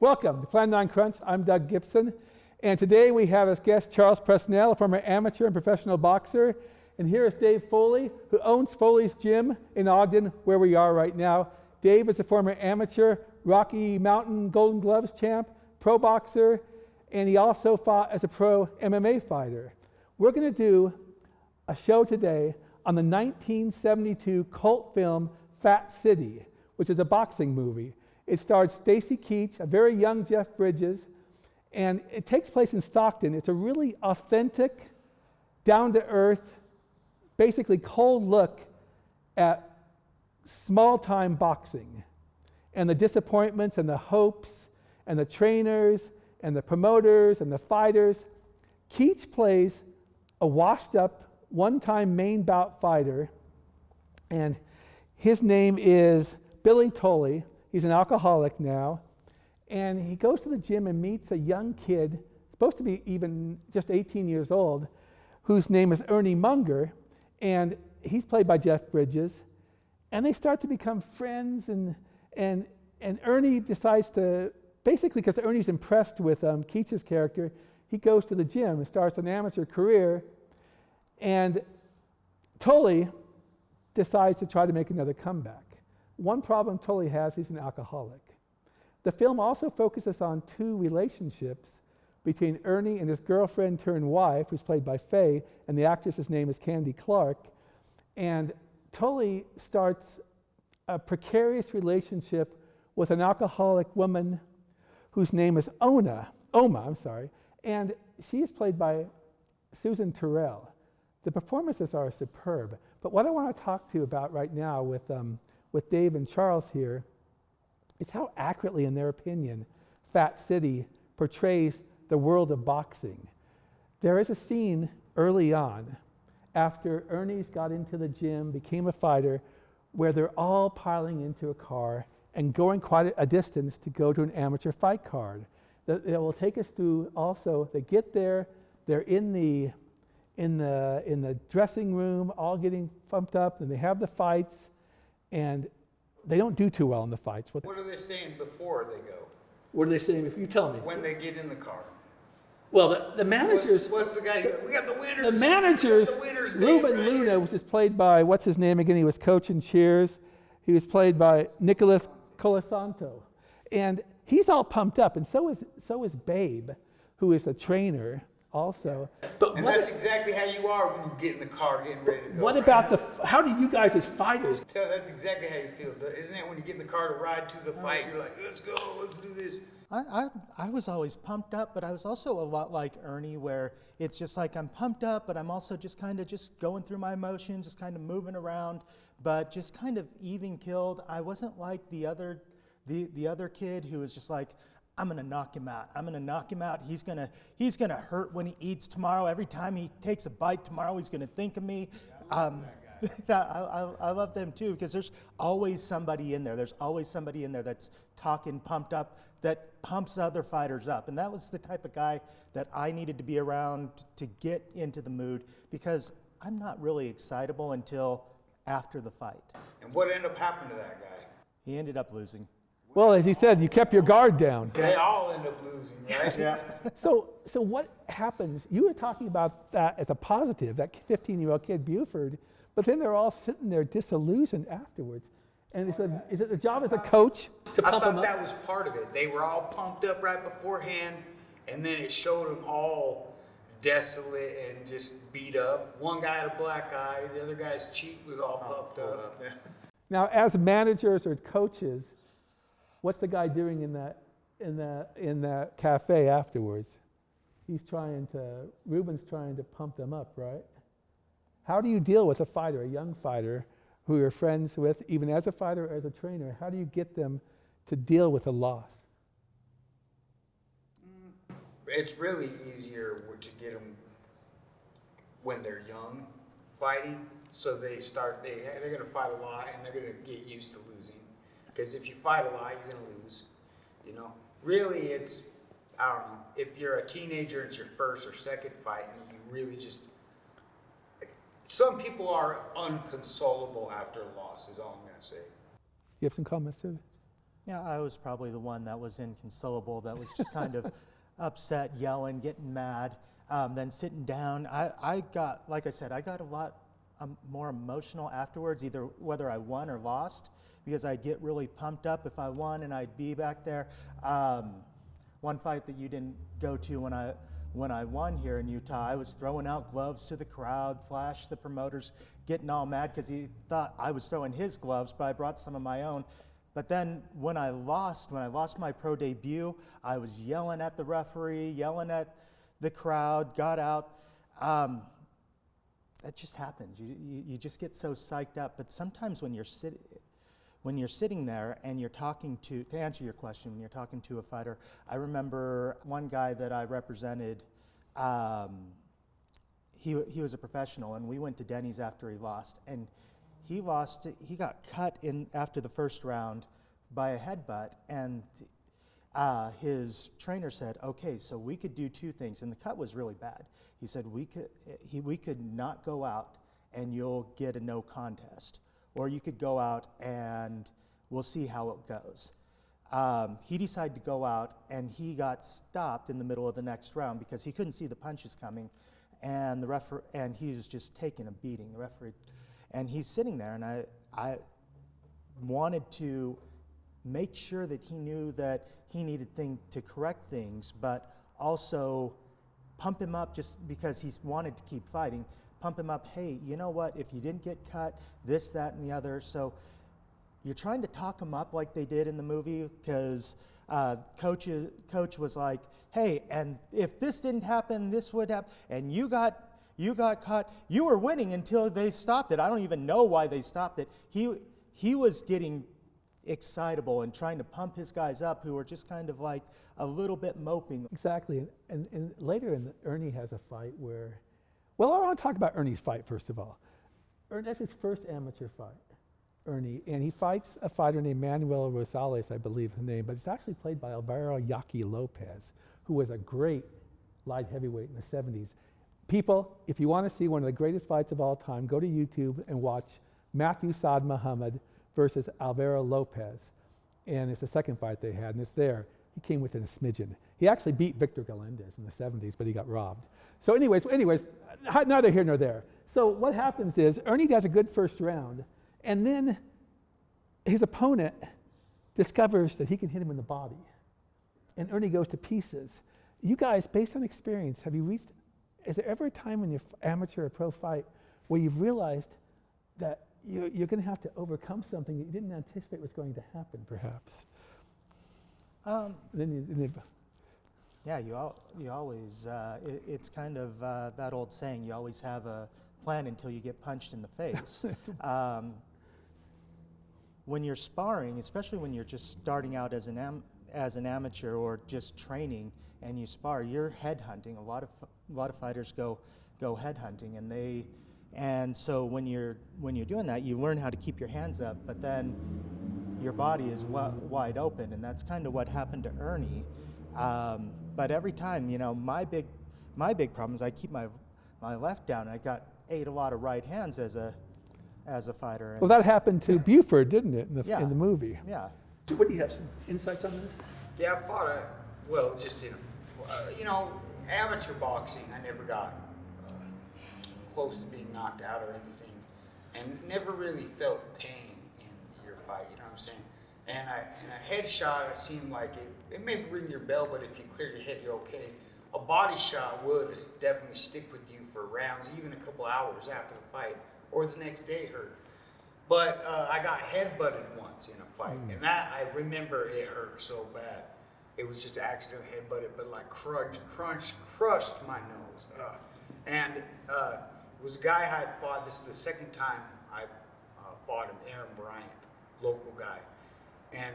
Welcome to Plan9Crunch. I'm Doug Gibson, and today we have as guest Charles Presnell, a former amateur and professional boxer, and here is Dave Foley, who owns Foley's Gym in Ogden, where we are right now. Dave is a former amateur Rocky Mountain Golden Gloves champ, pro boxer, and he also fought as a pro MMA fighter. We're going to do a show today on the 1972 cult film Fat City, which is a boxing movie. It stars Stacy Keach, a very young Jeff Bridges, and it takes place in Stockton. It's a really authentic, down-to-earth, basically cold look at small-time boxing and the disappointments and the hopes and the trainers and the promoters and the fighters. Keach plays a washed-up, one-time main bout fighter, and his name is Billy Tully. He's an alcoholic now, and he goes to the gym and meets a young kid, supposed to be even just 18 years old, whose name is Ernie Munger, and he's played by Jeff Bridges, and they start to become friends, and Ernie decides to, basically because Ernie's impressed with Keach's character, he goes to the gym and starts an amateur career, and Tully decides to try to make another comeback. One problem Tully has, he's an alcoholic. The film also focuses on two relationships between Ernie and his girlfriend turned wife, who's played by Faye, and the actress's name is Candy Clark. And Tully starts a precarious relationship with an alcoholic woman whose name is Oma, and she is played by Susan Terrell. The performances are superb, but what I want to talk to you about right now with Dave and Charles here is how accurately, in their opinion, Fat City portrays the world of boxing. There is a scene early on, after Ernie's got into the gym, became a fighter, where they're all piling into a car and going quite a distance to go to an amateur fight card. It will take us through also, they get there, they're in the dressing room, all getting pumped up, and they have the fights, and they don't do too well in the fights. What are they saying before they go? What are they saying? If you tell me. When they get in the car. Well, the managers. What's the guy? We got the winners. The managers. Ruben right Luna, here. which is played by what's his name again? He was coach in Cheers. He was played by Nicholas Colasanto, and he's all pumped up, and so is Babe, who is the trainer. Also, and that's exactly how you are when you get in the car getting ready to go. What about how do you guys as fighters? That's exactly how you feel, isn't it? When you get in the car to ride to the fight, you're like, let's go, let's do this. I was always pumped up, but I was also a lot like Ernie, where it's just like I'm pumped up, but I'm also just kind of just going through my emotions, just kind of moving around, but just kind of even killed. I wasn't like the other kid who was just like, I'm gonna knock him out. I'm gonna knock him out. He's gonna hurt when he eats tomorrow. Every time he takes a bite tomorrow, he's gonna think of me. I love them too, because there's always somebody in there. There's always somebody in there that's talking pumped up, that pumps other fighters up. And that was the type of guy that I needed to be around to get into the mood, because I'm not really excitable until after the fight. And what ended up happening to that guy? He ended up losing. Well, as he said, you kept your guard down. They all end up losing, right? Yeah. So what happens? You were talking about that as a positive, that 15-year-old kid Buford, but then they're all sitting there disillusioned afterwards. And they said, is it the job as a coach to pump them up? I thought that was part of it. They were all pumped up right beforehand, and then it showed them all desolate and just beat up. One guy had a black eye, the other guy's cheek was all puffed up. Now, as managers or coaches, what's the guy doing in that cafe afterwards? Ruben's trying to pump them up, right? How do you deal with a fighter, a young fighter, who you're friends with, even as a fighter or as a trainer? How do you get them to deal with a loss? It's really easier to get them when they're young fighting. So they're going to fight a lot, and they're going to get used to losing. Because if you fight a lot, you're going to lose. You know, really, it's, I don't know, if you're a teenager and it's your first or second fight, and you really just, some people are unconsolable after a loss, is all I'm going to say. You have some comments too? Yeah, I was probably the one that was inconsolable, that was just kind of upset, yelling, getting mad, then sitting down. I got, like I said, I got a lot more emotional afterwards, either whether I won or lost, because I'd get really pumped up if I won and I'd be back there. One fight that you didn't go to when I won here in Utah, I was throwing out gloves to the crowd, Flash, the promoters, getting all mad because he thought I was throwing his gloves, but I brought some of my own. But then when I lost my pro debut, I was yelling at the referee, yelling at the crowd, got out. It just happens. You just get so psyched up. But sometimes when you're sitting there and you're talking to answer your question, when you're talking to a fighter, I remember one guy that I represented, he was a professional, and we went to Denny's after he lost. And he got cut in after the first round by a headbutt, and his trainer said, okay, so we could do two things, and the cut was really bad. He said, we could not go out and you'll get a no contest, or you could go out and we'll see how it goes. He decided to go out, and he got stopped in the middle of the next round because he couldn't see the punches coming, and and he was just taking a beating, the referee. And he's sitting there, and I wanted to make sure that he knew that he needed to correct things, but also pump him up just because he wanted to keep fighting. Pump him up, hey, you know what, if you didn't get cut, this, that, and the other. So you're trying to talk him up like they did in the movie, because coach was like, hey, and if this didn't happen, this would happen, and you got caught. You were winning until they stopped it. I don't even know why they stopped it. He was getting excitable and trying to pump his guys up who were just kind of like a little bit moping. Exactly. And later Ernie has a fight where, well, I want to talk about Ernie's fight first of all. That's his first amateur fight, Ernie, and he fights a fighter named Manuel Rosales, I believe the name, but it's actually played by Alvaro Yaqui Lopez, who was a great light heavyweight in the 70s. People, if you want to see one of the greatest fights of all time, go to YouTube and watch Matthew Saad Muhammad versus Alvaro Lopez. And it's the second fight they had, and it's there. He came within a smidgen. He actually beat Victor Galindez in the 70s, but he got robbed. So anyways, neither here nor there. So what happens is Ernie does a good first round, and then his opponent discovers that he can hit him in the body. And Ernie goes to pieces. You guys, based on experience, is there ever a time in your amateur or pro fight where you've realized that you're going to have to overcome something that you didn't anticipate was going to happen, perhaps? Yeah, you always, it's kind of that old saying, you always have a plan until you get punched in the face. When you're sparring, especially when you're just starting out as an amateur or just training and you spar, you're headhunting. A lot of fighters go headhunting, and so when you're doing that, you learn how to keep your hands up, but then your body is wide open, and that's kind of what happened to Ernie. But every time, my big problem is I keep my left down. I ate a lot of right hands as a fighter. Well, that happened to Buford, didn't it, in the movie? Yeah. What do you have some insights on this? Yeah, I fought just in, amateur boxing, I never got close to being knocked out or anything, and never really felt pain in your fight, you know what I'm saying? And a headshot, it seemed like it may ring your bell, but if you clear your head, you're okay. A body shot would definitely stick with you for rounds, even a couple hours after the fight, or the next day hurt. But I got headbutted once in a fight, and that, I remember it hurt so bad. It was just an accidental headbutted, but like crushed my nose. And it was a guy I had fought, this is the second time I've fought him, Aaron Bryant, local guy. And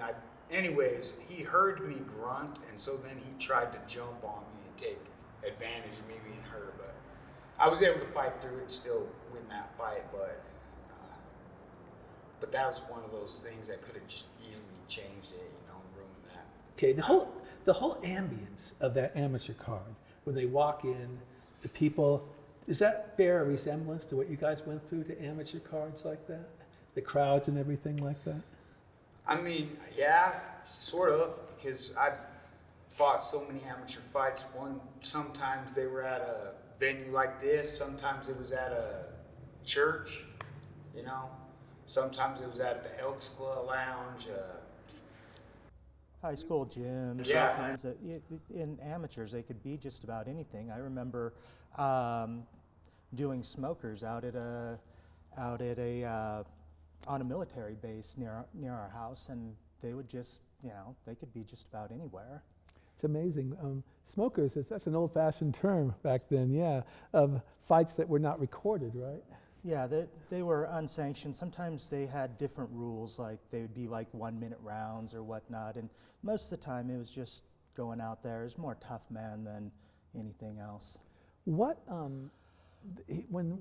anyways, he heard me grunt, and so then he tried to jump on me and take advantage of me being hurt. But I was able to fight through it, still win that fight. But that was one of those things that could have just easily changed it, and ruined that. Okay, the whole ambience of that amateur card, when they walk in, the people, does that bear a resemblance to what you guys went through to amateur cards like that? The crowds and everything like that? I mean, yeah, sort of, because I fought so many amateur fights. Sometimes they were at a venue like this. Sometimes it was at a church, you know. Sometimes it was at the Elks Club Lounge. High school gyms, Yeah. all kinds of, in amateurs, they could be just about anything. I remember doing smokers out at a on a military base near our house, and they would just, they could be just about anywhere. It's amazing. Smokers, that's an old-fashioned term back then, yeah, of fights that were not recorded, right? Yeah, they were unsanctioned. Sometimes they had different rules, like they would be like 1-minute rounds or whatnot, and most of the time it was just going out there. It was more tough man than anything else. What, when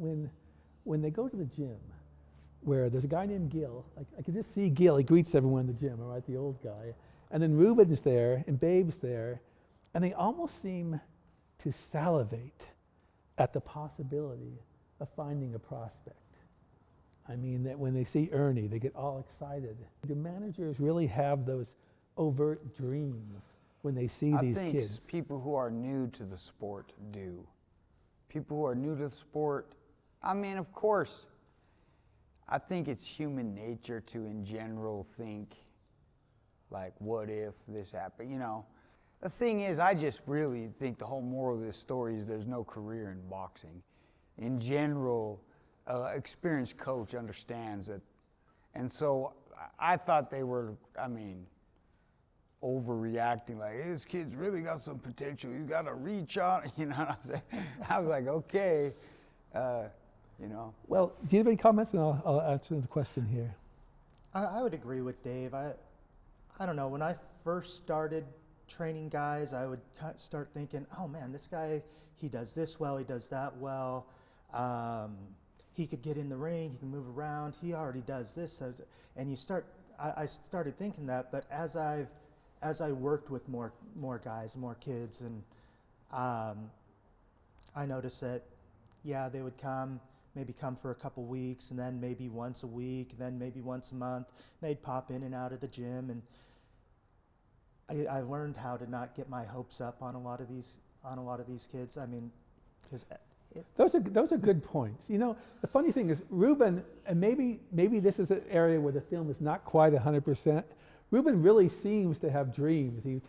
they go to the gym, where there's a guy named Gil, I can just see Gil, he greets everyone in the gym, all right, the old guy, and then Ruben's there and Babe's there, and they almost seem to salivate at the possibility of finding a prospect. I mean, that when they see Ernie, they get all excited. Do managers really have those overt dreams when they see these I kids? think people who are new to the sport do. People who are new to the sport, I mean, of course, I think it's human nature to, in general, think, like, what if this happened? You know, the thing is, I just really think the whole moral of this story is there's no career in boxing. In general, experienced coach understands that. And so I thought they were, overreacting, like, hey, this kid's really got some potential. He's got a reach on, I was like, okay, Well, do you have any comments? And I'll answer the question here. I would agree with Dave. I don't know, when I first started training guys, I would start thinking, oh man, this guy, he does this well, he does that well. He could get in the ring, he can move around, he already does this. And I started thinking that, but as I worked with more guys, more kids, and I noticed that, yeah, they would maybe come for a couple weeks, and then maybe once a week, and then maybe once a month. They'd pop in and out of the gym, and I learned how to not get my hopes up on a lot of these kids. I mean, because Those are good points. You know, the funny thing is, Ruben, and maybe this is an area where the film is not quite 100%. Ruben really seems to have dreams. He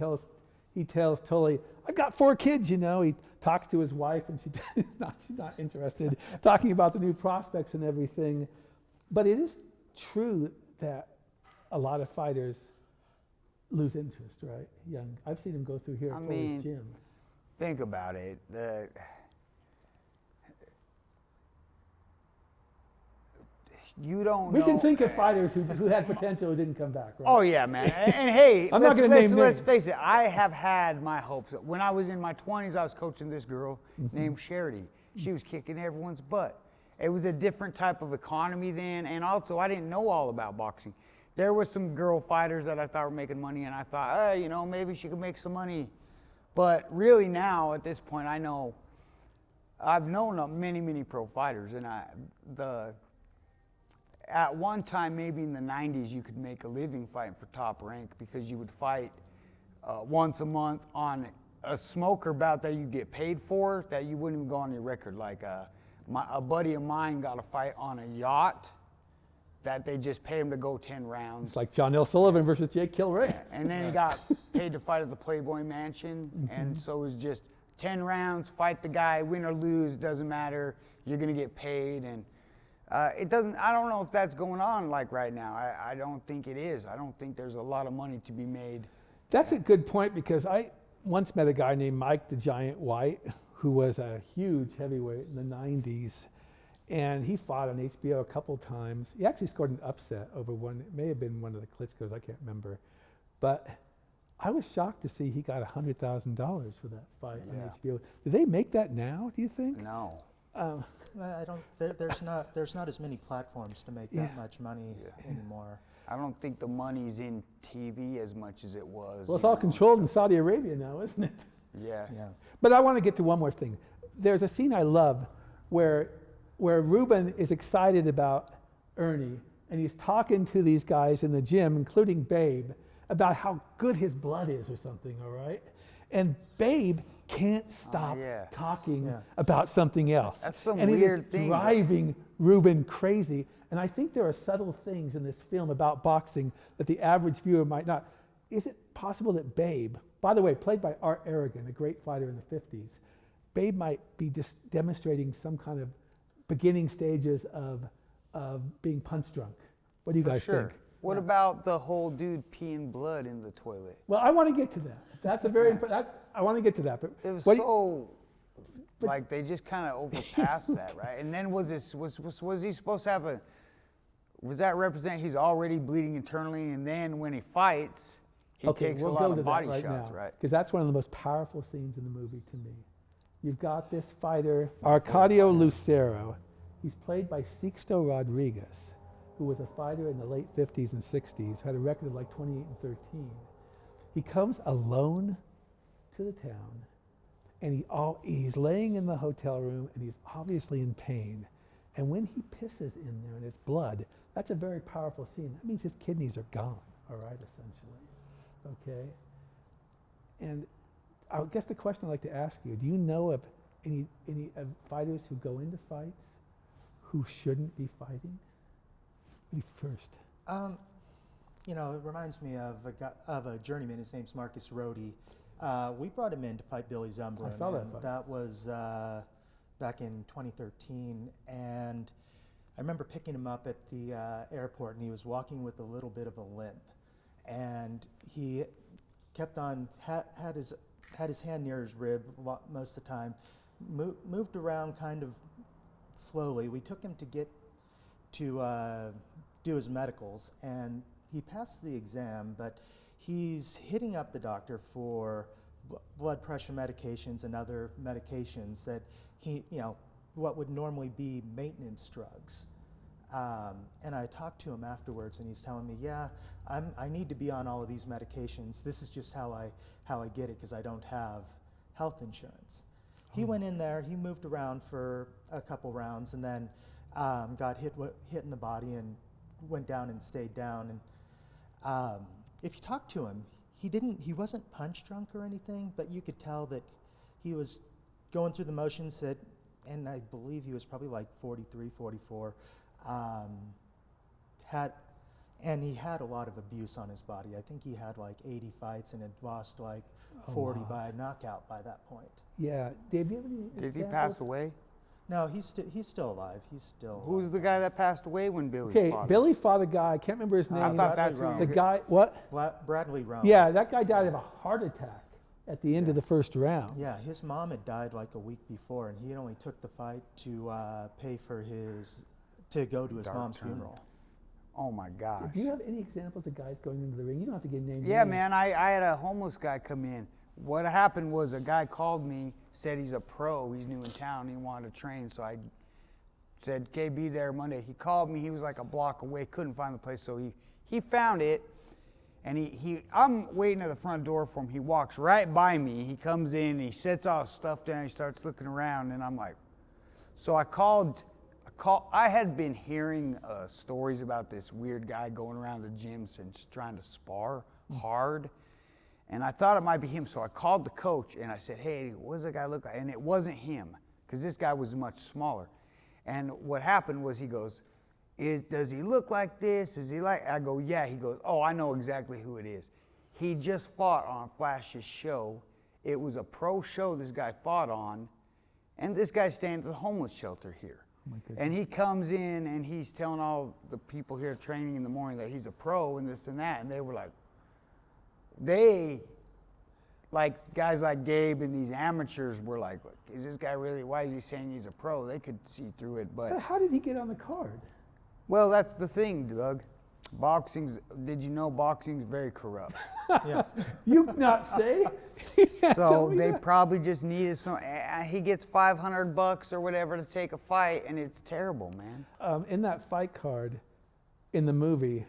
tells Tully, I've got 4 kids, you know. He talks to his wife, and she's not interested, talking about the new prospects and everything. But it is true that a lot of fighters lose interest, right? Young. I've seen them go through here at Foley's gym. Think about it. You don't know. We can think of fighters who had potential who didn't come back, right? Oh yeah, man. And hey, I'm not gonna name let's names. face it. I have had my hopes. When I was in my 20s, I was coaching this girl named Charity. She was kicking everyone's butt. It was a different type of economy then, and also I didn't know all about boxing. There was some girl fighters that I thought were making money, and I thought, maybe she could make some money. But really now, at this point, I've known many pro fighters, and at one time, maybe in the 90s, you could make a living fighting for Top Rank because you would fight once a month on a smoker bout that you get paid for that you wouldn't even go on your record. Like a buddy of mine got a fight on a yacht that they just paid him to go 10 rounds. It's like John L. Sullivan versus Jake Kilray. And then he got paid to fight at the Playboy Mansion. And so it was just 10 rounds, fight the guy, win or lose, doesn't matter. You're going to get paid. And I don't know if that's going on like right now. I don't think it is. I don't think there's a lot of money to be made. That's a good point, because I once met a guy named Mike the Giant White, who was a huge heavyweight in the 90s. And he fought on HBO a couple times. He actually scored an upset over one. It may have been one of the Klitschko's, I can't remember. But I was shocked to see he got $100,000 for that fight on HBO. Do they make that now, do you think? No. I don't. There's not as many platforms to make that much money anymore. I don't think the money's in TV as much as it was. Well, it's all controlled in Saudi Arabia now, isn't it? Yeah. But I want to get to one more thing. There's a scene I love where Ruben is excited about Ernie, and he's talking to these guys in the gym, including Babe, about how good his blood is or something, all right? And Babe can't stop talking about something else. That's some and weird it is thing, driving Ruben crazy. And I think there are subtle things in this film about boxing that the average viewer might not. Is it possible that Babe, by the way, played by Art Aragon, a great fighter in the 50s, Babe might be just demonstrating some kind of beginning stages of being punch drunk? What do you guys think? What about the whole dude peeing blood in the toilet? Well, I want to get to that. That's a very important. I want to get to that. But it was so like they just kind of overpassed that, right? And then was he supposed to have a? Was that represent he's already bleeding internally, and then when he fights, he takes a lot of body shots, right? Because that's one of the most powerful scenes in the movie to me. You've got this fighter, Arcadio Lucero. He's played by Sixto Rodriguez, who was a fighter in the late 50s and 60s, had a record of like 28 and 13. He comes alone to the town, and he's laying in the hotel room, and he's obviously in pain. And when he pisses in there and it's blood, that's a very powerful scene. That means his kidneys are gone, all right, essentially, okay? And I guess the question I'd like to ask you, do you know of any fighters who go into fights who shouldn't be fighting? You first. You know, it reminds me of a journeyman. His name's Marcus Rohde. We brought him in to fight Billy Zumbrun. I saw that fight. That was back in 2013, and I remember picking him up at the airport, and he was walking with a little bit of a limp, and he kept on had his hand near his rib most of the time, moved around kind of slowly. We took him to get to do his medicals, and he passed the exam, but he's hitting up the doctor for blood pressure medications and other medications that what would normally be maintenance drugs. And I talked to him afterwards, and he's telling me, yeah, I need to be on all of these medications. This is just how I get it because I don't have health insurance. He went in there, he moved around for a couple rounds, and then got hit in the body and went down and stayed down. And if you talk to him, he wasn't punch drunk or anything, but you could tell that he was going through the motions and I believe he was probably like 43, 44. He had a lot of abuse on his body. I think he had like 80 fights and had lost like 40 by a knockout by that point. Yeah, Dave, do you have any Did he examples? pass away? No, he's still alive. He's still. Who's the guy that passed away when Billy Okay, fought him? Billy fought a guy, I can't remember his name. I thought that's Bradley the Roan. guy, what? Bradley Roan. Yeah, that guy died of a heart attack at the end of the first round. Yeah, his mom had died like a week before, and he only took the fight to pay for to go to his mom's funeral. Oh my gosh. Do you have any examples of guys going into the ring? You don't have to get named. Yeah, man, I had a homeless guy come in. What happened was a guy called me, said he's a pro, he's new in town, he wanted to train, so I said, okay, be there Monday. He called me, he was like a block away, couldn't find the place, so he found it, and I'm waiting at the front door for him. He walks right by me, he comes in, he sets all his stuff down, he starts looking around, and I'm like, so I had been hearing stories about this weird guy going around the gyms and trying to spar hard. And I thought it might be him, so I called the coach and I said, hey, what does that guy look like? And it wasn't him, because this guy was much smaller. And what happened was he goes, does he look like this? Is he like, I go, yeah. He goes, oh, I know exactly who it is. He just fought on Flash's show. It was a pro show this guy fought on, and this guy stands at the homeless shelter here. Oh, and he comes in and he's telling all the people here training in the morning that he's a pro and this and that, and they were like, guys like Gabe and these amateurs were like, is this guy really, why is he saying he's a pro? They could see through it, but How did he get on the card? well, that's the thing, Doug. Did you know boxing's very corrupt? Yeah. You not say? So they probably just needed he gets $500 or whatever to take a fight, and it's terrible, man. In that fight card in the movie,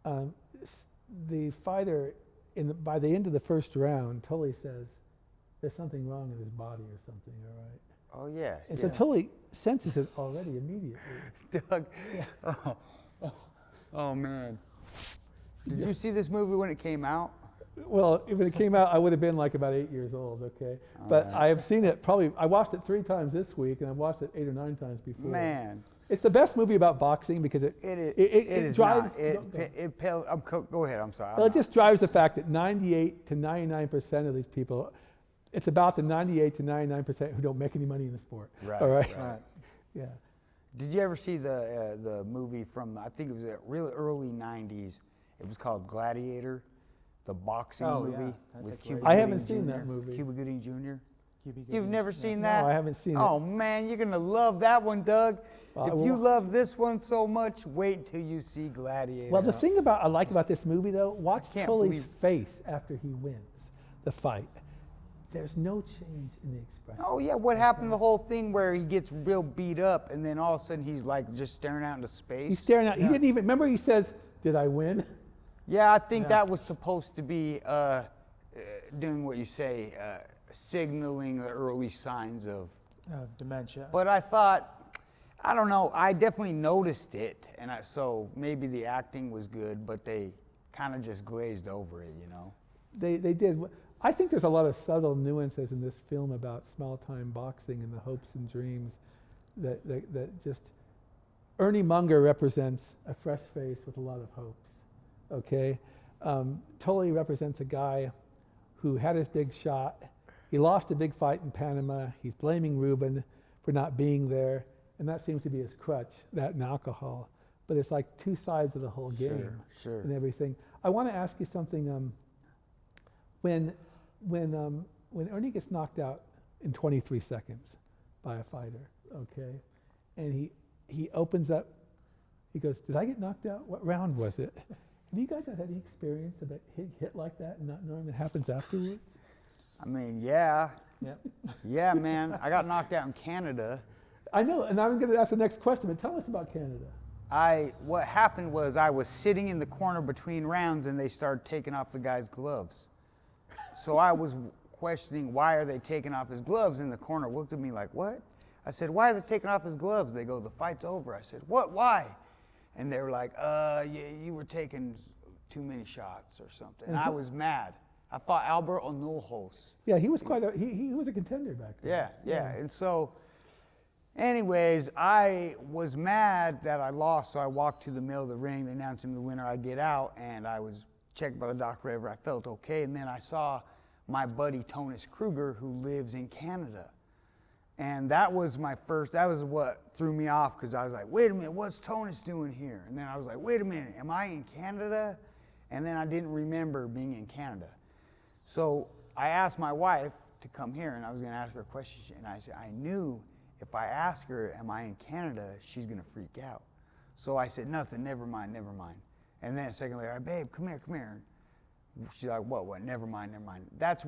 the fighter, by the end of the first round, Tully says, there's something wrong in his body or something, all right? Oh, yeah. And so Tully senses it already immediately. Doug, Oh man. Did you see this movie when it came out? Well, if it came out, I would have been like about 8 years old, okay? But I have seen it I watched it 3 times this week, and I've watched it 8 or 9 times before. Man. It's the best movie about boxing because it is drives. not. Go ahead. I'm sorry. Well, it just drives the fact that 98 to 99% of these people, it's about the 98 to 99% who don't make any money in the sport. Right. All right. Right. Yeah. Did you ever see the movie from, I think it was the really early 90s? It was called Gladiator, the boxing Oh, yeah. movie That's with a Cuba great I Gooding haven't seen Jr. that movie. Cuba Gooding Jr. QB You've never Gooding, seen No, that? I haven't seen it. Oh man, you're gonna love that one, Doug. Well, I If you will. love this one so much, wait till you see Gladiator. Well, the thing I like about this movie, though, watch can't Tully's believe- face after he wins the fight. There's no change in the expression. Oh yeah, what happened? The whole thing where he gets real beat up, and then all of a sudden he's like just staring out into space. He's staring out. He didn't even remember. He says, "Did I win?" Yeah, I think Yeah. that was supposed to be doing what you say, signaling the early signs of. dementia. But I thought, I don't know, I definitely noticed it, and so maybe the acting was good, but they kind of just glazed over it, you know. They did. I think there's a lot of subtle nuances in this film about small-time boxing and the hopes and dreams that just. Ernie Munger represents a fresh face with a lot of hopes. Okay, Tully represents a guy who had his big shot. He lost a big fight in Panama. He's blaming Ruben for not being there, and that seems to be his crutch, that and alcohol. But it's like two sides of the whole game Sure. and everything. I want to ask you something. When Ernie gets knocked out in 23 seconds by a fighter, okay, and he opens up, he goes, "Did I get knocked out? What round was it?" Have you guys had any experience of a hit like that and not knowing what happens afterwards? I mean, yeah. Yep. Yeah, man. I got knocked out in Canada. I know, and I'm going to ask the next question, but tell us about Canada. What happened was I was sitting in the corner between rounds and they started taking off the guy's gloves. So I was questioning, why are they taking off his gloves? And the corner looked at me like, what? I said, why are they taking off his gloves? They go, the fight's over. I said, what, why? And they were like, you were taking too many shots or something. And I was mad. I fought Albert Onulhos. Yeah, he was he was a contender back then. Yeah. And so, anyways, I was mad that I lost, so I walked to the middle of the ring. They announced him the winner. I get out, and I was checked by the doctor, whatever. I felt okay, and then I saw my buddy Tonis Kruger, who lives in Canada. And that was what threw me off, because I was like, wait a minute, what's Tonis doing here? And then I was like, wait a minute, am I in Canada? And then I didn't remember being in Canada. So I asked my wife to come here, and I was going to ask her a question, and I said, I knew if I ask her, am I in Canada, she's going to freak out. So I said, nothing, never mind. And then a second later, babe, come here. She's like, what, never mind. That's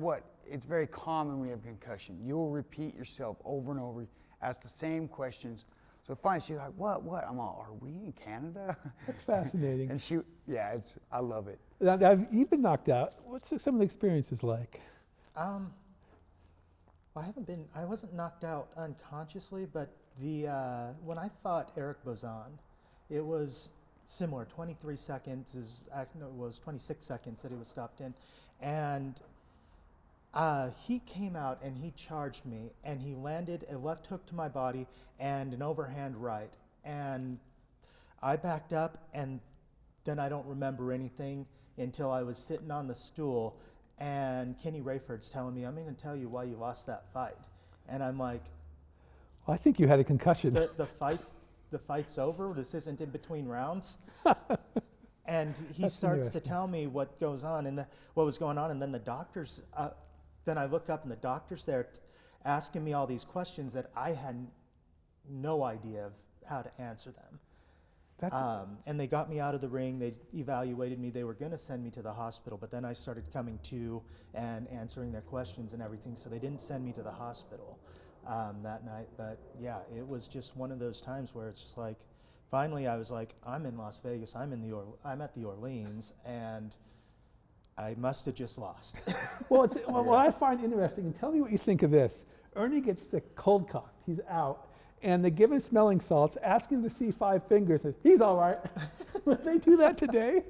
it's very common when you have concussion. You'll repeat yourself over and over, ask the same questions. So finally she's like, what? I'm all, are we in Canada? That's fascinating. And I love it. Now, you've been knocked out. What's some of the experiences like? Well, I wasn't knocked out unconsciously, but when I fought Eric Bozan, it was similar. 23 seconds it was 26 seconds that he was stopped in, and he came out and he charged me, and he landed a left hook to my body and an overhand right, and I backed up, and then I don't remember anything until I was sitting on the stool, and Kenny Rayford's telling me, I'm going to tell you why you lost that fight. And I'm like, Well, I think you had a concussion. the fight's over? This isn't in between rounds? And he That's starts to interesting. tell me what goes on and what was going on, and then the doctors, then I look up and the doctor's there asking me all these questions that I had no idea of how to answer them. And they got me out of the ring, they evaluated me, they were going to send me to the hospital, but then I started coming to and answering their questions and everything, so they didn't send me to the hospital that night. But yeah, it was just one of those times where it's just like, finally I was like, I'm in Las Vegas, I'm at the Orleans, and I must have just lost. Well, what I find interesting, and tell me what you think of this. Ernie gets the cold cocked. He's out, and they give him smelling salts, ask him to see 5 fingers. Says, he's all right. Would they do that today?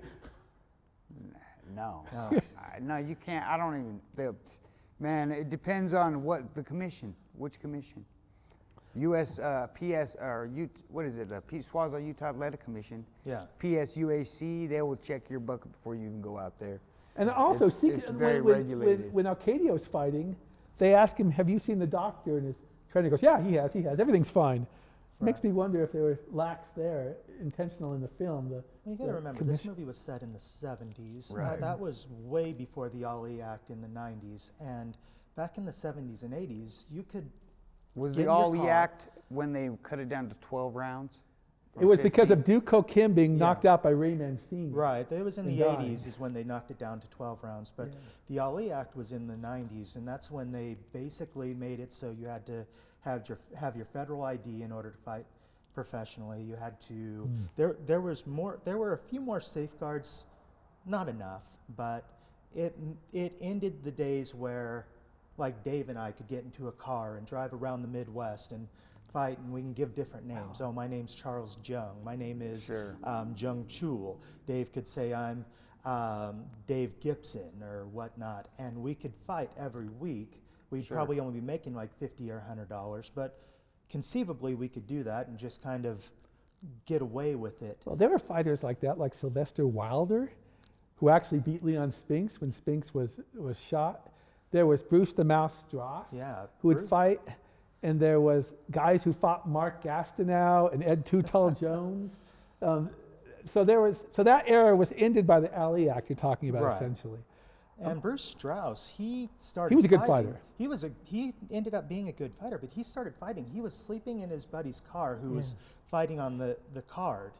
No. No. No, you can't. I don't even. Man, it depends on which commission. PS, or what is it? Swaziland Utah Athletic Commission. Yeah. PSUAC, they will check your bucket before you even go out there. And also, It's very regulated. when Arcadio's fighting, they ask him, have you seen the doctor? And his trainer goes, yeah, he has. Everything's fine. It makes me wonder if they were lax there, intentional in the film. Well, you got to remember, this movie was set in the 70s. Right. That was way before the Ali Act in the 90s. And back in the 70s and 80s, you could Was get the in your Ali car. Act when they cut it down to 12 rounds? It was because 15? of Duke Kim being Yeah. knocked out by Ray Mancini. Right, it was in And the died. 80s is when they knocked it down to 12 rounds, but the Ali Act was in the 90s, and that's when they basically made it so you had to have your federal ID in order to fight professionally. You had to there were a few more safeguards, not enough, but it ended the days where like Dave and I could get into a car and drive around the Midwest and fight, and we can give different names. Oh, my name's Charles Jung. My name is Sure. Jung Chul. Dave could say I'm Dave Gibson or whatnot, and we could fight every week. We'd Sure. probably only be making like $50 or $100, but conceivably we could do that and just kind of get away with it. Well, there were fighters like that, like Sylvester Wilder, who actually beat Leon Spinks when Spinks was shot. There was Bruce the Mouse Strauss, Yeah, who would Bruce- fight, and there was guys who fought Mark Gastineau and Ed Too-Tall Jones. So that era was ended by the Ali Act you're talking about, Right. essentially. And Bruce Strauss, he started. He was a good fighting. fighter. He ended up being a good fighter, but he started fighting. He was sleeping in his buddy's car, who was fighting on the card,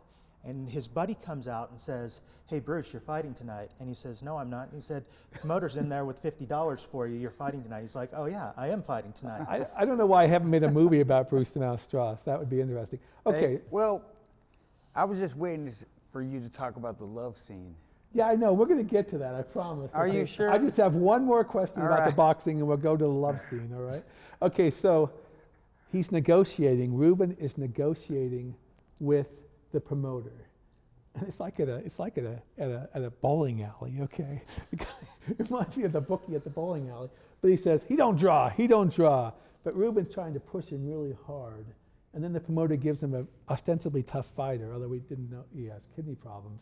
and his buddy comes out and says, "Hey Bruce, you're fighting tonight." And he says, "No, I'm not." And he said, "The promoter's in there with $50 for you. You're fighting tonight." He's like, "Oh yeah, I am fighting tonight." I don't know why I haven't made a movie about Bruce the Mouse Strauss. That would be interesting. Okay. Hey, well, I was just waiting for you to talk about the love scene. Yeah, I know. We're going to get to that, I promise. Are you okay? sure? I just have one more question All about the right. boxing, and we'll go to the love scene, all right? Okay, so he's negotiating. Ruben is negotiating with the promoter. And it's like at a bowling alley, okay? It reminds me of the bookie at the bowling alley. But he says, he don't draw. But Ruben's trying to push him really hard. And then the promoter gives him an ostensibly tough fighter, although we didn't know he has kidney problems.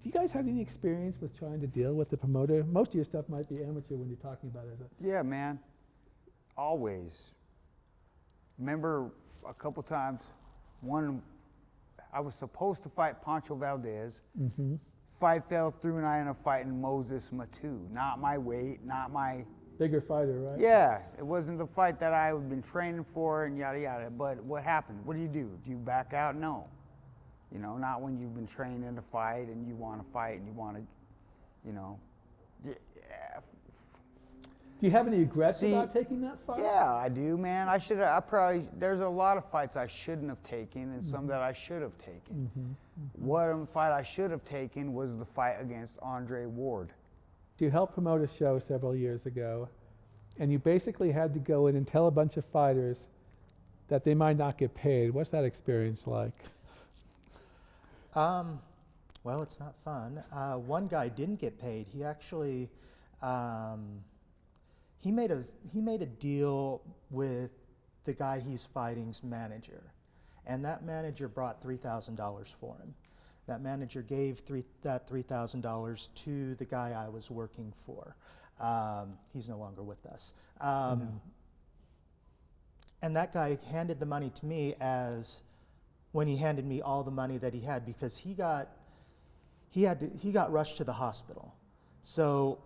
Do you guys have any experience with trying to deal with the promoter? Most of your stuff might be amateur when you're talking about it as a... Yeah, man. Always. Remember a couple times, I was supposed to fight Pancho Valdez. Mm-hmm. Fight fell through, and I ended up fighting Moses Matu. Not my weight, not my... Bigger fighter, right? Yeah, it wasn't the fight that I had been training for and yada yada. But what happened? What do? Do you back out? No. You know, not when you've been training to fight and you want to fight and you want to, you know. Yeah, Do you have any regrets See, about taking that fight? yeah, I do, man. There's a lot of fights I shouldn't have taken and some that I should have taken. One fight I should have taken was the fight against Andre Ward. You helped promote a show several years ago, and you basically had to go in and tell a bunch of fighters that they might not get paid. What's that experience like? Well, it's not fun. One guy didn't get paid. He actually he made a deal with the guy he's fighting's manager, and that manager brought $3,000 for him. That manager gave that $3,000 to the guy I was working for. He's no longer with us. And that guy handed the money to me as when he handed me all the money that he had, because he got rushed to the hospital. So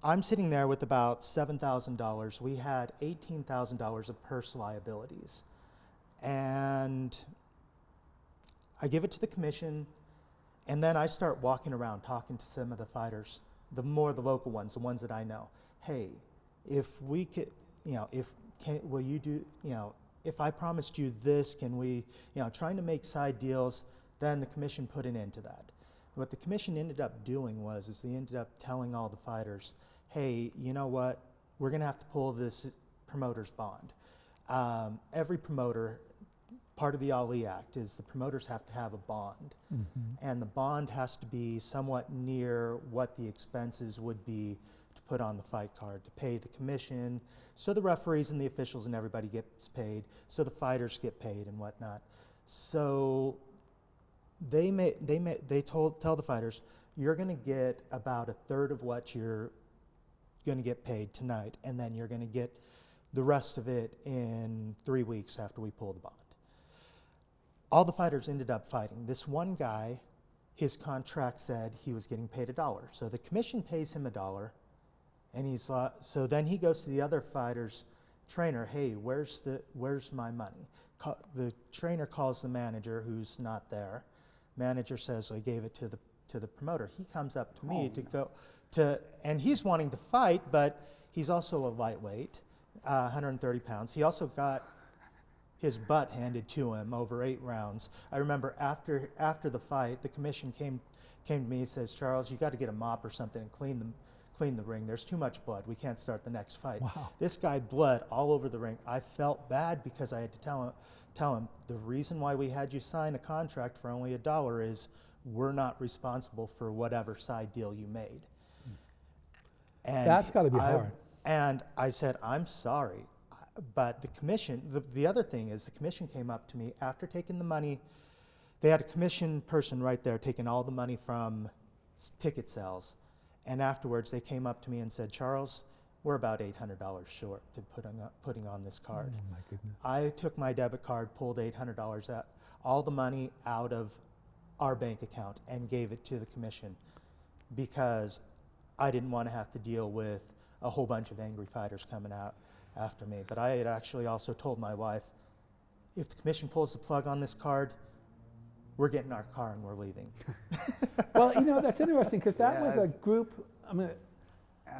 I'm sitting there with about $7,000. We had $18,000 of purse liabilities. And I give it to the commission, and then I start walking around talking to some of the fighters, the local ones, the ones that I know. Hey, if we could, will you do, if I promised you this, can we, trying to make side deals. Then the commission put an end to that. What the commission ended up doing is they ended up telling all the fighters, hey, you know what, we're going to have to pull this promoter's bond. Every promoter part of the Ali Act is the promoters have to have a bond. And the bond has to be somewhat near what the expenses would be to put on the fight card, to pay the commission, so the referees and the officials and everybody gets paid, so the fighters get paid and whatnot. So they tell the fighters, you're going to get about a third of what you're going to get paid tonight, and then you're going to get the rest of it in 3 weeks after we pull the bond. All the fighters ended up fighting. This one guy, his contract said he was getting paid $1. So the commission pays him $1, and so then he goes to the other fighter's trainer, hey, where's my money? The trainer calls the manager, who's not there. Manager says, I gave it to the promoter. He comes up to me and he's wanting to fight, but he's also a lightweight, 130 pounds. He also got his butt handed to him over 8 rounds. I remember after the fight, the commission came to me and says, Charles, you got to get a mop or something and clean the ring. There's too much blood. We can't start the next fight. Wow. This guy bled all over the ring. I felt bad because I had to tell him the reason why we had you sign a contract for only $1 is we're not responsible for whatever side deal you made. And That's got to be hard. And I said, I'm sorry, but the commission, the other thing is the commission came up to me after taking the money. They had a commission person right there taking all the money from ticket sales. And afterwards, they came up to me and said, Charles, we're about $800 short to putting on this card. Oh, my goodness. I took my debit card, pulled $800 out, all the money out of our bank account and gave it to the commission because I didn't want to have to deal with a whole bunch of angry fighters coming out after me. But I had actually also told my wife, if the commission pulls the plug on this card, we're getting our car and we're leaving. Well, that's interesting because that Yeah, was a group. I mean,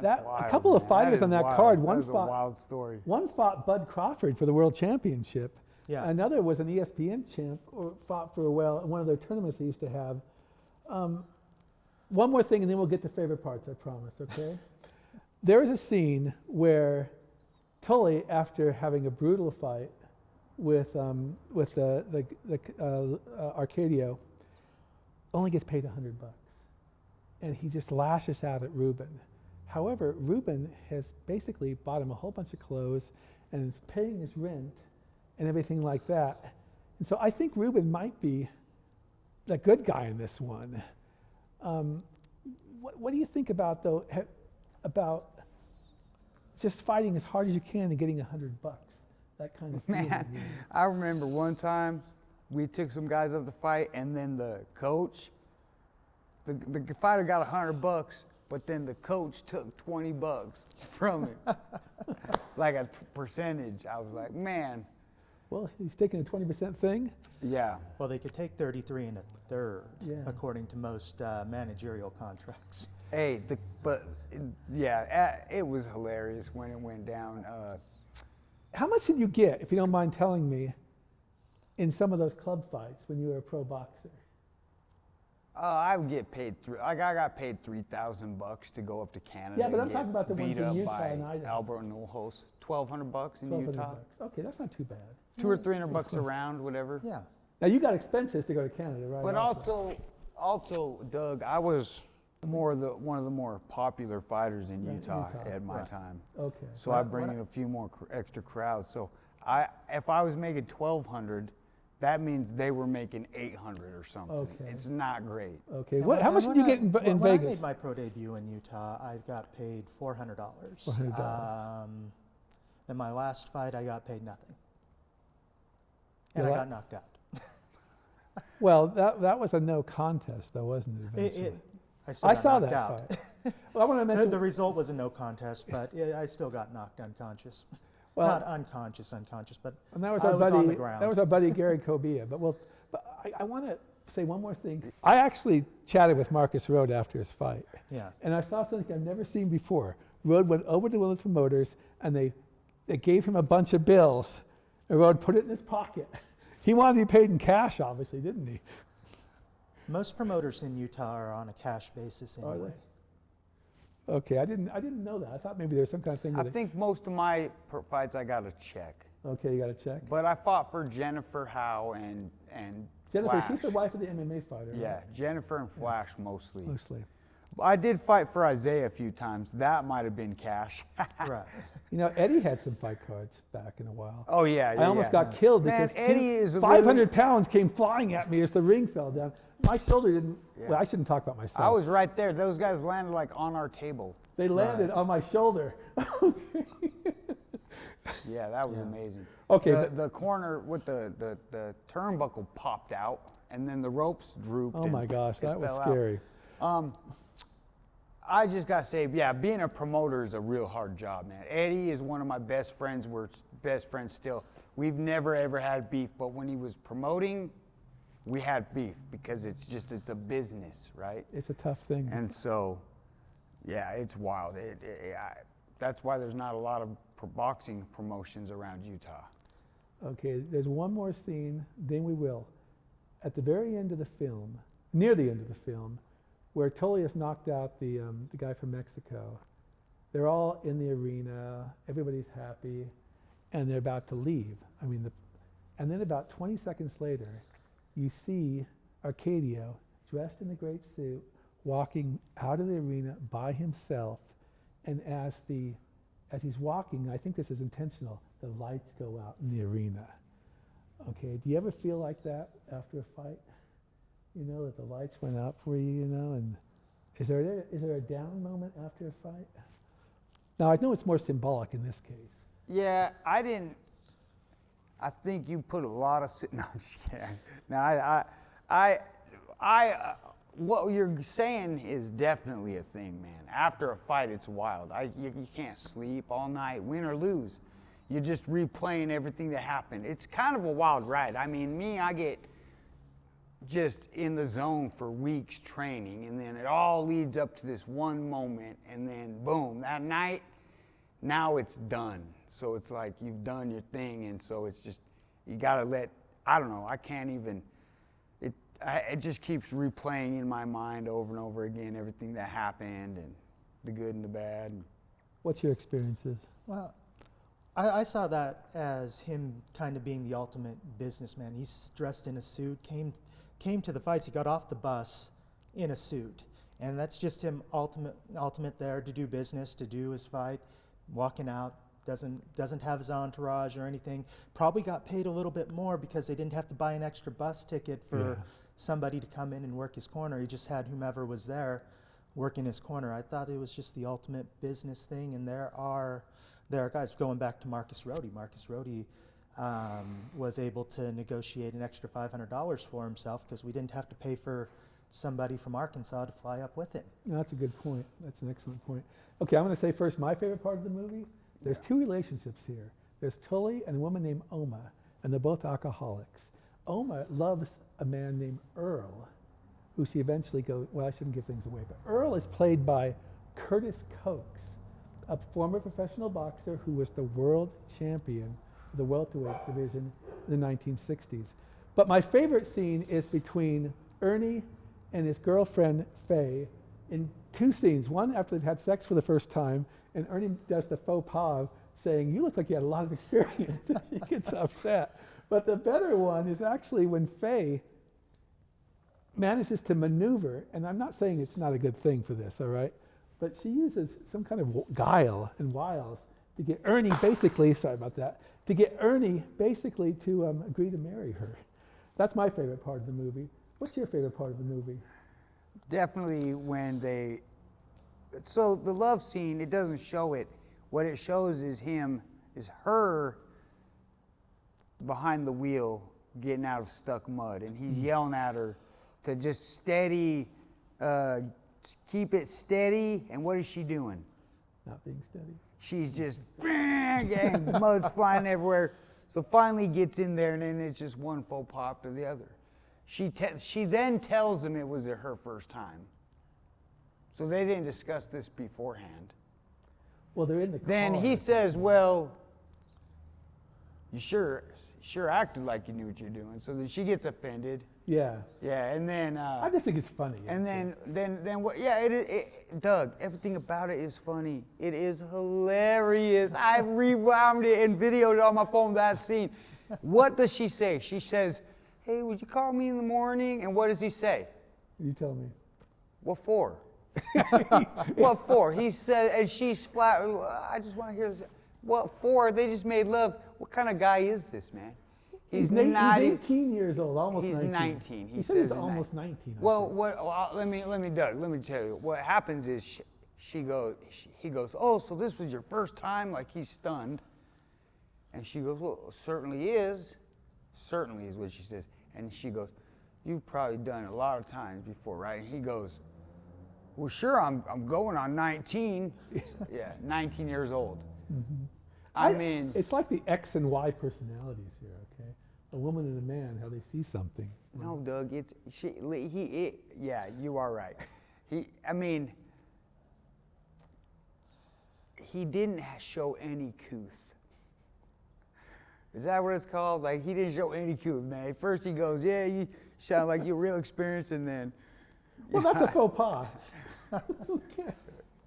That's a wild, couple of man. fighters That on is that wild. card. That One is a fought. wild story. One fought Bud Crawford for the world championship. Yeah. Another was an ESPN champ, or fought for a while in one of their tournaments they used to have. One more thing, and then we'll get to favorite parts. I promise. Okay. There is a scene where Tully, after having a brutal fight with the Arcadio, only gets paid $100, and he just lashes out at Ruben. However, Ruben has basically bought him a whole bunch of clothes and is paying his rent and everything like that. And so I think Ruben might be the good guy in this one. What do you think about about just fighting as hard as you can and getting $100? That kind of feeling. Man, I remember one time we took some guys up to fight, and then the coach, the fighter got $100, but then the coach took $20 from him, like a percentage. I was like, man. Well, he's taking a 20% thing. Yeah. Well, they could take 33 1/3, Yeah. according to most managerial contracts. Hey, it was hilarious when it went down. How much did you get, if you don't mind telling me, in some of those club fights when you were a pro boxer? I would get paid I got paid $3,000 to go up to Canada. Yeah, but and I'm get talking about the ones beat in up Utah by and Idaho. Albert Nolhos. $1,200 in $1,200. Utah. Okay, that's not too bad. $200 or $300 a round, whatever. Yeah. Now you got expenses to go to Canada, right? But also, Doug, I was one of the more popular fighters in Right, Utah Utah. at my Right. time. Okay. So I bring in a few more extra crowds. So if I was making $1,200, that means they were making $800 or something. Okay. It's not great. Okay. And How much did you get in when Vegas? I made my pro debut in Utah, I got paid $400. $400. In my last fight, I got paid nothing. Your And I la- got knocked out. Well, that was a no contest, though, wasn't it? Eventually? I still I got saw knocked that out. fight. Well, I want to The mention. result was a no contest, but I still got knocked unconscious. Well- Not unconscious, but And that was I our was buddy. on the ground. That was our buddy Gary Cobia. But I want to say one more thing. I actually chatted with Marcus Rode after his fight, yeah. and I saw something I've never seen before. Rode went over to one of the promoters, and they gave him a bunch of bills, and Rode put it in his pocket. He wanted to be paid in cash, obviously, didn't he? Most promoters in Utah are on a cash basis Are they? anyway. Okay, I didn't know that. I thought maybe there was some kind of thing. I With think most of my fights I got a check. Okay, you got to check. But I fought for Jennifer Howe and Jennifer, Flash. she's the wife of the MMA fighter. Yeah, right? Jennifer and Flash mostly. Mostly. I did fight for Isaiah a few times. That might have been cash. Right. You know, Eddie had some fight cards back in a while. Oh yeah, I almost got killed Man, because Eddie is a 500 really- pounds came flying at me as the ring fell down. My shoulder didn't. Well, I shouldn't talk about myself. I was right there. Those guys landed like on our table. They landed on my shoulder. Yeah, that was amazing. Okay, The corner with the turnbuckle popped out, and then the ropes drooped. Oh and my gosh, it that was fell out. scary. I just got to say, yeah, being a promoter is a real hard job, man. Eddie is one of my best friends. We're best friends still. We've never, ever had beef, but when he was promoting, we had beef because it's a business, right? It's a tough thing. And so, yeah, it's wild. That's why there's not a lot of boxing promotions around Utah. Okay, there's one more scene, then we will. At the very end of the film, near the end of the film, where Tully has knocked out the guy from Mexico, they're all in the arena, everybody's happy, and they're about to leave. And then about 20 seconds later, you see Arcadio, dressed in the great suit, walking out of the arena by himself, and as he's walking, I think this is intentional, the lights go out in the arena. Okay, do you ever feel like that after a fight? You know, that the lights went out for you, you know, and is there a down moment after a fight? Now, I know it's more symbolic in this case. Yeah, I think you put a lot of. No, I'm just kidding. No, what you're saying is definitely a thing, man. After a fight, it's wild. You can't sleep all night, win or lose. You're just replaying everything that happened. It's kind of a wild ride. I mean, I get just in the zone for weeks training, and then it all leads up to this one moment, and then boom, that night, now it's done. So it's like you've done your thing, and so it's just, you gotta I don't know, I can't even, it just keeps replaying in my mind over and over again, everything that happened, and the good and the bad. What's your experiences? Well, I saw that as him kind of being the ultimate businessman. He's dressed in a suit, came to the fights. He got off the bus in a suit, and that's just him ultimate there to do business, to do his fight, walking out. Doesn't have his entourage or anything. Probably got paid a little bit more because they didn't have to buy an extra bus ticket for somebody to come in and work his corner. He just had whomever was there working his corner. I thought it was just the ultimate business thing, and there are guys, going back to Marcus Rohde. Marcus Rohde was able to negotiate an extra $500 for himself because we didn't have to pay for somebody from Arkansas to fly up with him. No, that's a good point. That's an excellent point. Okay, I'm going to say first my favorite part of the movie. There's two relationships here. There's Tully and a woman named Oma, and they're both alcoholics. Oma loves a man named Earl, who she eventually goes, well, I shouldn't give things away, but Earl is played by Curtis Cokes, a former professional boxer who was the world champion of the welterweight division in the 1960s. But my favorite scene is between Ernie and his girlfriend, Faye, in two scenes. One after they've had sex for the first time, and Ernie does the faux pas saying, "You look like you had a lot of experience." And she gets upset. But the better one is actually when Faye manages to maneuver, and I'm not saying it's not a good thing for this, all right? But she uses some kind of guile and wiles to get Ernie basically, sorry about that, to get Ernie basically to agree to marry her. That's my favorite part of the movie. What's your favorite part of the movie? Definitely so the love scene, it doesn't show it. What it shows is her behind the wheel getting out of stuck mud, and he's yelling at her to just keep it steady. And what is she doing? Not being steady. She's just getting mud's flying everywhere. So finally gets in there, and then it's just one faux pas after the other. She then tells him it was her first time. So they didn't discuss this beforehand. Well, they're in the car. Then he says, "Well, you sure acted like you knew what you're doing." So then she gets offended. Yeah. Yeah, and then I just think it's funny. and actually. then what? Yeah, Doug, everything about it is funny. It is hilarious. I rewound it and videoed it on my phone, that scene. What does she say? She says, "Hey, would you call me in the morning?" And what does he say? You tell me. What for? What for? He said, and she's flat. I just want to hear this. What for? They just made love. What kind of guy is this, man? He's He's not. 18 years old, almost He's 19. 19. He said he's almost 19. I Well, think. let me, Doug. Let me tell you. What happens is he goes. Oh, so this was your first time? Like he's stunned. And she goes, well, certainly is. Certainly is what she says. And she goes, you've probably done it a lot of times before, right? And he goes, well, sure, I'm going on 19. Yeah, 19 years old. Mm-hmm. I mean, it's like the X and Y personalities here, okay? A woman and a man, how they see something. no, Doug, yeah, you are right. I mean, he didn't show any couth. Is that what it's called? Like, he didn't show any couth, man. First he goes, yeah, you sound like you're real experienced, and then... Well, that's a faux pas. Okay.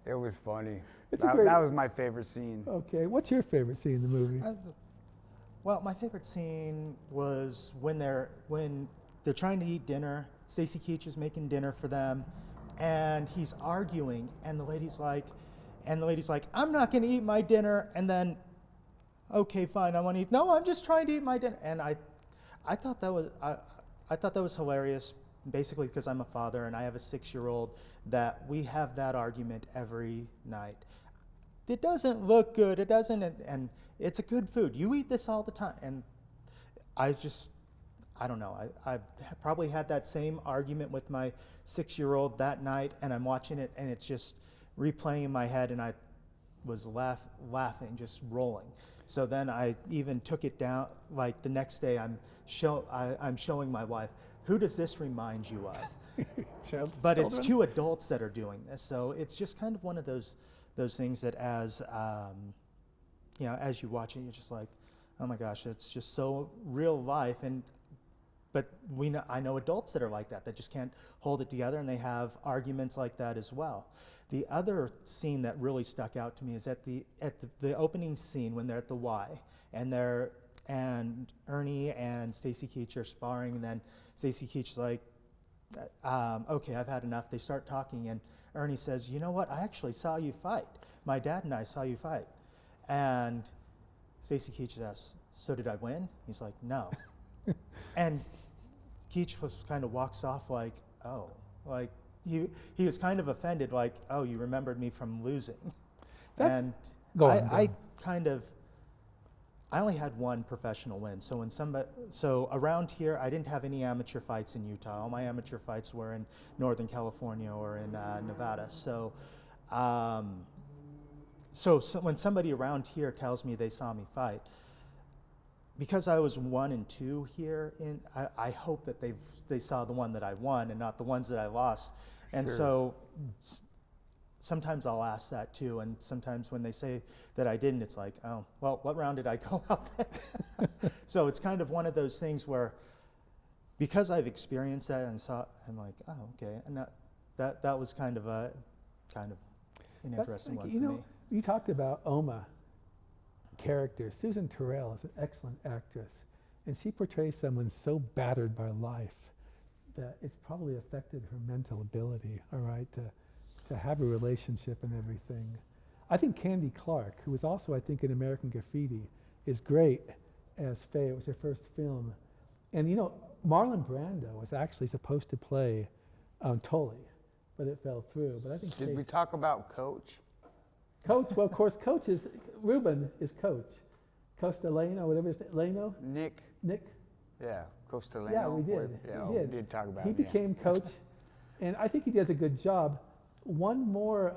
It was funny. It's a That, great- that was my favorite scene. Okay, what's your favorite scene in the movie? Well, my favorite scene was when they're trying to eat dinner. Stacy Keach is making dinner for them, and he's arguing, and the lady's like, I'm not going to eat my dinner, and then, okay, fine, I want to eat. No, I'm just trying to eat my dinner, and I thought that was I thought that was hilarious. Basically, because I'm a father and I have a 6-year-old, that we have that argument every night. It doesn't look good. It doesn't, and it's a good food. You eat this all the time, and I don't know. I probably had that same argument with my 6-year-old that night, and I'm watching it, and it's just replaying in my head, and I was laughing, just rolling. So then I even took it down. Like the next day, I'm showing my wife, who does this remind you of? But it's two adults that are doing this, so it's just kind of one of those things that as you watch it, you're just like, oh my gosh, it's just so real life. But I know adults that are like that just can't hold it together, and they have arguments like that as well. The other scene that really stuck out to me is at the opening scene when they're at the Y, and Ernie and Stacy Keach are sparring, and then Stacy Keach is like, okay, I've had enough. They start talking, and Ernie says, you know what? I actually saw you fight. My dad and I saw you fight. And Stacy Keach asks, so did I win? He's like, no. And Keach kind of walks off like, oh, like he was kind of offended, like, oh, you remembered me from losing. Go on. I only had one professional win. So around here, I didn't have any amateur fights in Utah. All my amateur fights were in Northern California or in Nevada. So when somebody around here tells me they saw me fight, because I was 1 and 2 here, I hope that they saw the one that I won and not the ones that I lost. And Sure. so sometimes I'll ask that too, and sometimes when they say that I didn't, it's like, oh, well, what round did I go out there? So it's kind of one of those things where, because I've experienced that and saw, I'm like, oh, okay, and that was kind of an interesting one for me. You talked about Oma character. Susan Terrell is an excellent actress, and she portrays someone so battered by life that it's probably affected her mental ability, all right, to have a relationship and everything. I think Candy Clark, who was also, I think, in American Graffiti, is great as Faye. It was her first film. And Marlon Brando was actually supposed to play Tully, but it fell through. But I think Did we Faye's talk about Coach? Coach, well, of course, Ruben is Coach. Costaleno, whatever his name, Leno? Nick? Yeah, Costaleno. Yeah, we did. Yeah, we did. We did talk about He him. yeah. became Coach, and I think he does a good job. One more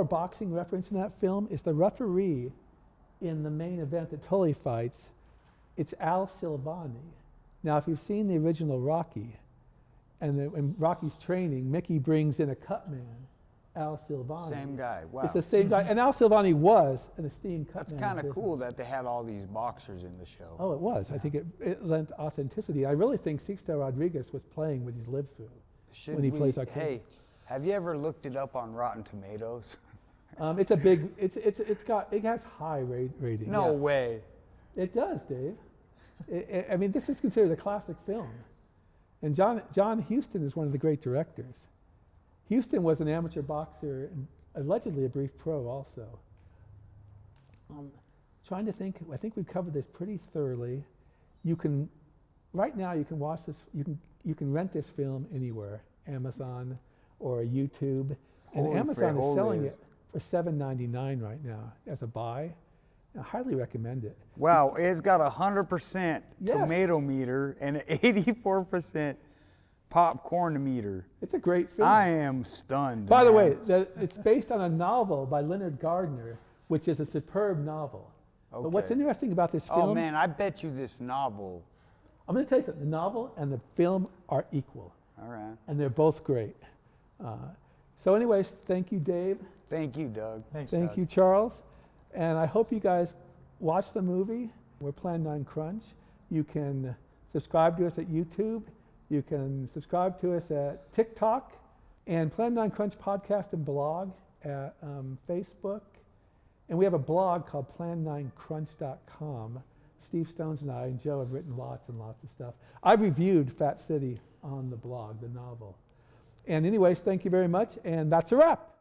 boxing reference in that film is the referee in the main event that Tully fights. It's Al Silvani. Now, if you've seen the original Rocky, and when Rocky's training, Mickey brings in a cut man, Al Silvani. Same guy. Wow. It's the same guy. And Al Silvani was an esteemed cutman. That's in kind of business. cool that they had all these boxers in the show. Oh, it was. I think it lent authenticity. I really think Sixto Rodriguez was playing what he's lived through when he plays our character. Hey, have you ever looked it up on Rotten Tomatoes? It's a big. It has high rating. No way. It does, Dave. I mean, this is considered a classic film. And John Huston is one of the great directors. Huston was an amateur boxer and allegedly a brief pro also. Trying to think, I think we've covered this pretty thoroughly. Right now you can watch this, you can rent this film anywhere, Amazon or YouTube. And Holy Amazon is selling frijoles. it for $7.99 right now as a buy. I highly recommend it. Wow, it's got 100% Yes. tomato meter and an 84% popcorn meter. It's a great film. I am stunned. By the man. way, it's based on a novel by Leonard Gardner, which is a superb novel. But what's Okay. interesting about this film, Oh man, I bet you this novel. I'm going to tell you something, the novel and the film are equal, All right. and they're both great. So anyways, thank you, Dave. Thank you, Doug. Thanks, Thank Doug. you, Charles. And I hope you guys watch the movie. We're Plan9Crunch. You can subscribe to us at YouTube. You can subscribe to us at TikTok and Plan9Crunch podcast and blog at Facebook. And we have a blog called Plan9Crunch.com. Steve Stones and I and Joe have written lots and lots of stuff. I've reviewed Fat City on the blog, the novel. And anyways, thank you very much. And that's a wrap.